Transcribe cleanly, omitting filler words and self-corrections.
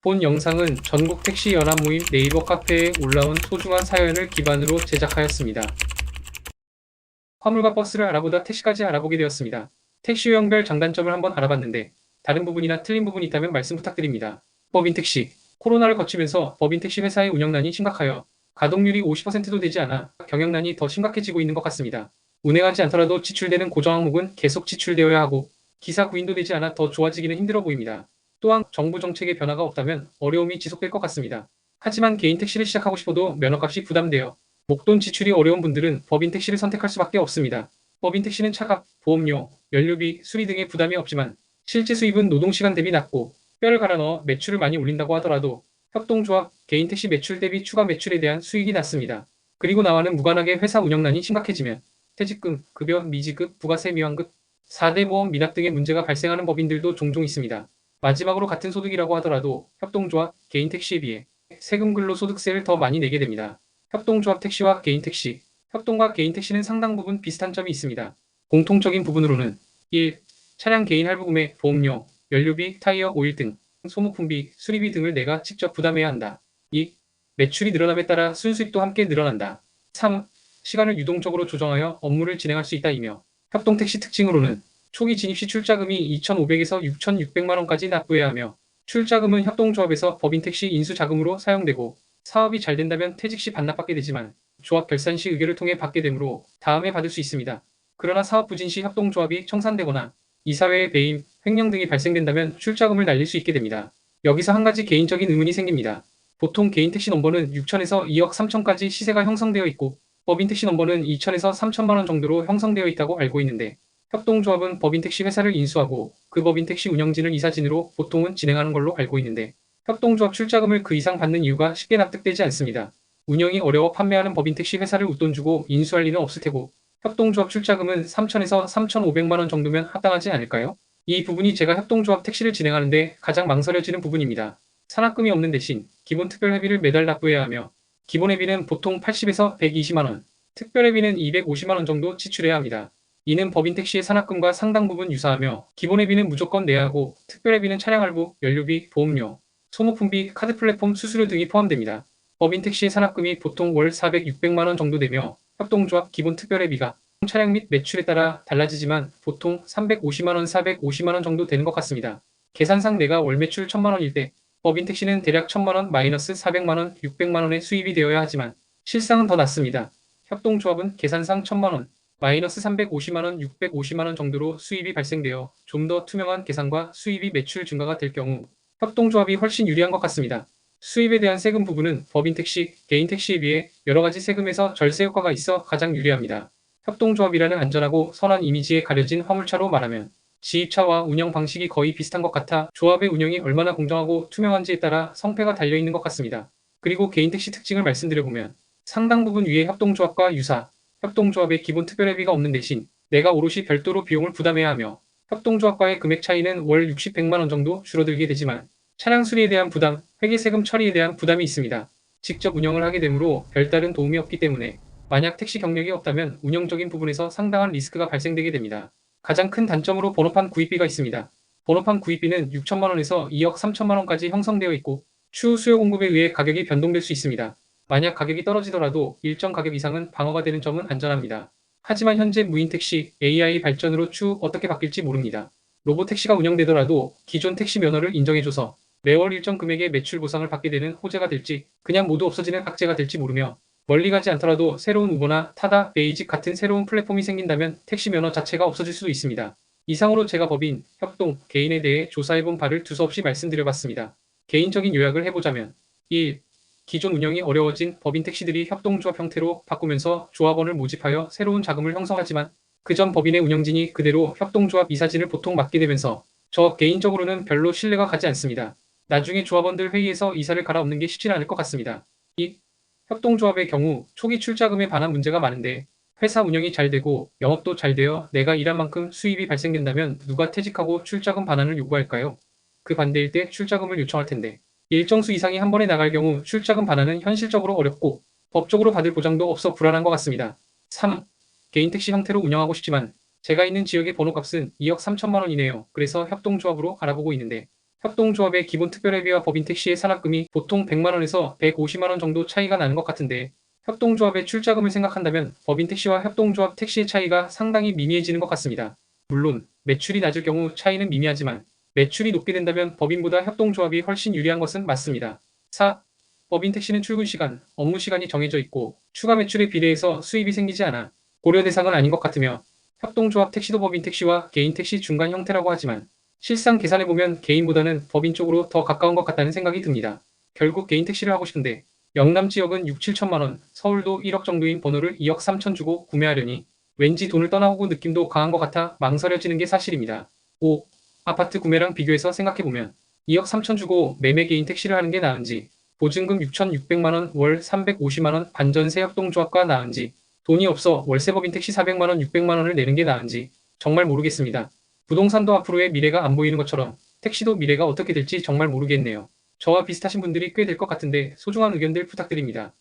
본 영상은 전국 택시 연합 모임 네이버 카페에 올라온 소중한 사연을 기반으로 제작하였습니다. 화물과 버스를 알아보다 택시까지 알아보게 되었습니다. 택시 유형별 장단점을 한번 알아봤는데 다른 부분이나 틀린 부분이 있다면 말씀 부탁드립니다. 법인 택시. 코로나를 거치면서 법인 택시 회사의 운영난이 심각하여 가동률이 50%도 되지 않아 경영난이 더 심각해지고 있는 것 같습니다. 운행하지 않더라도 지출되는 고정 항목은 계속 지출되어야 하고 기사 구인도 되지 않아 더 좋아지기는 힘들어 보입니다. 또한 정부 정책의 변화가 없다면 어려움이 지속될 것 같습니다. 하지만 개인 택시를 시작하고 싶어도 면허값이 부담되어 목돈 지출이 어려운 분들은 법인 택시를 선택할 수밖에 없습니다. 법인 택시는 차값, 보험료, 연료비, 수리 등의 부담이 없지만 실제 수입은 노동시간 대비 낮고 뼈를 갈아 넣어 매출을 많이 올린다고 하더라도 협동조합, 개인 택시 매출 대비 추가 매출에 대한 수익이 낮습니다. 그리고 나와는 무관하게 회사 운영난이 심각해지면 퇴직금, 급여, 미지급, 부가세 미환급, 4대 보험 미납 등의 문제가 발생하는 법인들도 종종 있습니다. 마지막으로 같은 소득이라고 하더라도 협동조합, 개인 택시에 비해 세금 근로소득세를 더 많이 내게 됩니다. 협동조합 택시와 개인 택시, 협동과 개인 택시는 상당 부분 비슷한 점이 있습니다. 공통적인 부분으로는 1. 차량 개인 할부 구매, 보험료, 연료비, 타이어, 오일 등 소모품비, 수리비 등을 내가 직접 부담해야 한다. 2. 매출이 늘어남에 따라 순수익도 함께 늘어난다. 3. 시간을 유동적으로 조정하여 업무를 진행할 수 있다이며 협동택시 특징으로는 초기 진입 시 출자금이 2,500에서 6,600만 원까지 납부해야 하며 출자금은 협동조합에서 법인 택시 인수 자금으로 사용되고 사업이 잘 된다면 퇴직 시 반납받게 되지만 조합 결산 시 의결을 통해 받게 되므로 다음에 받을 수 있습니다. 그러나 사업 부진 시 협동조합이 청산되거나 이사회의 배임, 횡령 등이 발생된다면 출자금을 날릴 수 있게 됩니다. 여기서 한 가지 개인적인 의문이 생깁니다. 보통 개인 택시 넘버는 6천에서 2억 3천까지 시세가 형성되어 있고 법인 택시 넘버는 2천에서 3천만 원 정도로 형성되어 있다고 알고 있는데 협동조합은 법인 택시 회사를 인수하고 그 법인 택시 운영진을 이사진으로 보통은 진행하는 걸로 알고 있는데 협동조합 출자금을 그 이상 받는 이유가 쉽게 납득되지 않습니다. 운영이 어려워 판매하는 법인 택시 회사를 웃돈 주고 인수할 리는 없을 테고 협동조합 출자금은 3천에서 3,500만 원 정도면 합당하지 않을까요? 이 부분이 제가 협동조합 택시를 진행하는데 가장 망설여지는 부분입니다. 산학금이 없는 대신 기본 특별회비를 매달 납부해야 하며 기본 회비는 보통 80에서 120만 원, 특별회비는 250만 원 정도 지출해야 합니다. 이는 법인 택시의 산학금과 상당 부분 유사하며 기본 회비는 무조건 내야 하고 특별회비는 차량 할부, 연료비, 보험료, 소모품비, 카드 플랫폼 수수료 등이 포함됩니다. 법인 택시의 산학금이 보통 월 400, 600만 원 정도 되며 협동조합 기본 특별회비가 차량 및 매출에 따라 달라지지만 보통 350만 원, 450만 원 정도 되는 것 같습니다. 계산상 내가 월 매출 1000만 원일 때 법인 택시는 대략 1000만 원 마이너스 400만 원, 600만 원의 수입이 되어야 하지만 실상은 더 낮습니다. 협동조합은 계산상 1000만 원, 마이너스 350만 원, 650만 원 정도로 수입이 발생되어 좀 더 투명한 계산과 수입이 매출 증가가 될 경우 협동조합이 훨씬 유리한 것 같습니다. 수입에 대한 세금 부분은 법인 택시, 개인 택시에 비해 여러 가지 세금에서 절세 효과가 있어 가장 유리합니다. 협동조합이라는 안전하고 선한 이미지에 가려진 화물차로 말하면 지입차와 운영 방식이 거의 비슷한 것 같아 조합의 운영이 얼마나 공정하고 투명한지에 따라 성패가 달려있는 것 같습니다. 그리고 개인 택시 특징을 말씀드려보면 상당 부분 위의 협동조합과 유사, 협동조합의 기본 특별회비가 없는 대신 내가 오롯이 별도로 비용을 부담해야 하며 협동조합과의 금액 차이는 월 60, 100만 원 정도 줄어들게 되지만 차량 수리에 대한 부담, 회계세금 처리에 대한 부담이 있습니다. 직접 운영을 하게 되므로 별다른 도움이 없기 때문에 만약 택시 경력이 없다면 운영적인 부분에서 상당한 리스크가 발생되게 됩니다. 가장 큰 단점으로 번호판 구입비가 있습니다. 번호판 구입비는 6천만 원에서 2억 3천만 원까지 형성되어 있고 추후 수요 공급에 의해 가격이 변동될 수 있습니다. 만약 가격이 떨어지더라도 일정 가격 이상은 방어가 되는 점은 안전합니다. 하지만 현재 무인택시, AI 발전으로 추후 어떻게 바뀔지 모릅니다. 로보택시가 운영되더라도 기존 택시 면허를 인정해줘서 매월 일정 금액의 매출 보상을 받게 되는 호재가 될지 그냥 모두 없어지는 악재가 될지 모르며 멀리 가지 않더라도 새로운 우버나 타다, 베이직 같은 새로운 플랫폼이 생긴다면 택시 면허 자체가 없어질 수도 있습니다. 이상으로 제가 법인, 협동, 개인에 대해 조사해본 바를 두서없이 말씀드려봤습니다. 개인적인 요약을 해보자면 1. 기존 운영이 어려워진 법인 택시들이 협동조합 형태로 바꾸면서 조합원을 모집하여 새로운 자금을 형성하지만 그 전 법인의 운영진이 그대로 협동조합 이사진을 보통 맡게 되면서 저 개인적으로는 별로 신뢰가 가지 않습니다. 나중에 조합원들 회의에서 이사를 갈아엎는 게 쉽지는 않을 것 같습니다. 2. 협동조합의 경우 초기 출자금에 관한 문제가 많은데 회사 운영이 잘 되고 영업도 잘 되어 내가 일한 만큼 수입이 발생된다면 누가 퇴직하고 출자금 반환을 요구할까요? 그 반대일 때 출자금을 요청할 텐데 일정 수 이상이 한 번에 나갈 경우 출자금 반환은 현실적으로 어렵고 법적으로 받을 보장도 없어 불안한 것 같습니다. 3. 개인 택시 형태로 운영하고 싶지만 제가 있는 지역의 번호값은 2억 3천만 원이네요. 그래서 협동조합으로 알아보고 있는데 협동조합의 기본 특별회비와 법인 택시의 산학금이 보통 100만 원에서 150만 원 정도 차이가 나는 것 같은데 협동조합의 출자금을 생각한다면 법인 택시와 협동조합 택시의 차이가 상당히 미미해지는 것 같습니다. 물론 매출이 낮을 경우 차이는 미미하지만 매출이 높게 된다면 법인보다 협동조합이 훨씬 유리한 것은 맞습니다. 4. 법인 택시는 출근 시간, 업무 시간이 정해져 있고 추가 매출에 비례해서 수입이 생기지 않아 고려 대상은 아닌 것 같으며 협동조합 택시도 법인 택시와 개인 택시 중간 형태라고 하지만 실상 계산해보면 개인보다는 법인 쪽으로 더 가까운 것 같다는 생각이 듭니다. 결국 개인 택시를 하고 싶은데 영남 지역은 6, 7천만 원, 서울도 1억 정도인 번호를 2억 3천 주고 구매하려니 왠지 돈을 떠나오고 느낌도 강한 것 같아 망설여지는 게 사실입니다. 5. 아파트 구매랑 비교해서 생각해보면 2억 3천 주고 매매 개인 택시를 하는 게 나은지 보증금 6,600만 원, 월 350만 원 반전세 협동조합과 나은지 돈이 없어 월세법인 택시 400만 원, 600만 원을 내는 게 나은지 정말 모르겠습니다. 부동산도 앞으로의 미래가 안 보이는 것처럼 택시도 미래가 어떻게 될지 정말 모르겠네요. 저와 비슷하신 분들이 꽤 될 것 같은데 소중한 의견들 부탁드립니다.